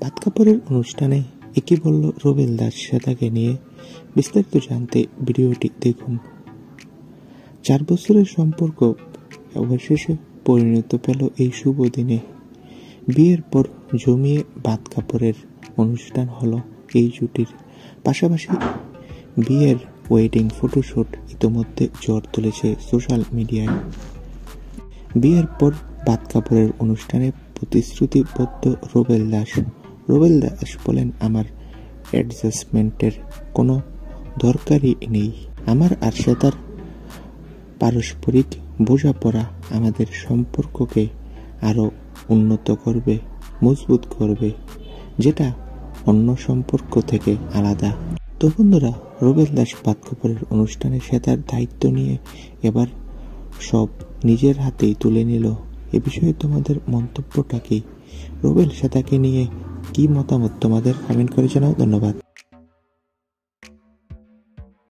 ভাত কাপড়ের অনুষ্ঠানে একই বলল রুবেল দাস শ্বেতাকে নিয়ে। বিস্তারিত জানতে ভিডিওটি দেখুন। 4 বছরের সম্পর্ক অবশেষে পরিণত পেল এই শুভ দিনে। বিয়ের পর জমিয়ে ভাত কাপড়ের অনুষ্ঠান হলো এই জুটির। পাশাপাশি বিয়ের ওয়েডিং ফটোশুট ইতোমধ্যে ঝড় তুলেছে সোশ্যাল মিডিয়ায়। বিয়ের পর ভাত কাপড়ের অনুষ্ঠানে প্রতিশ্রুতিবদ্ধ রুবেল দাস। রুবেল দাস বলেন, আমার অ্যাডজাস্টমেন্টের কোনো দরকারই নেই। আমার আর শ্বেতার পারস্পরিক বোঝাপড়া আমাদের সম্পর্ককে আরও উন্নত করবে, মজবুত করবে, যেটা অন্য সম্পর্ক থেকে আলাদা। তো বন্ধুরা, রুবেল দাস ভাত কাপড়ের অনুষ্ঠানে শ্বেতার দায়িত্ব নিয়ে এবার সব নিজের হাতেই তুলে নিল। এ বিষয়ে তোমাদের মন্তব্যটা কি? রুবেল শ্বেতাকে নিয়ে কি মতামত তোমাদের? কমেন্ট করে জানাও। ধন্যবাদ।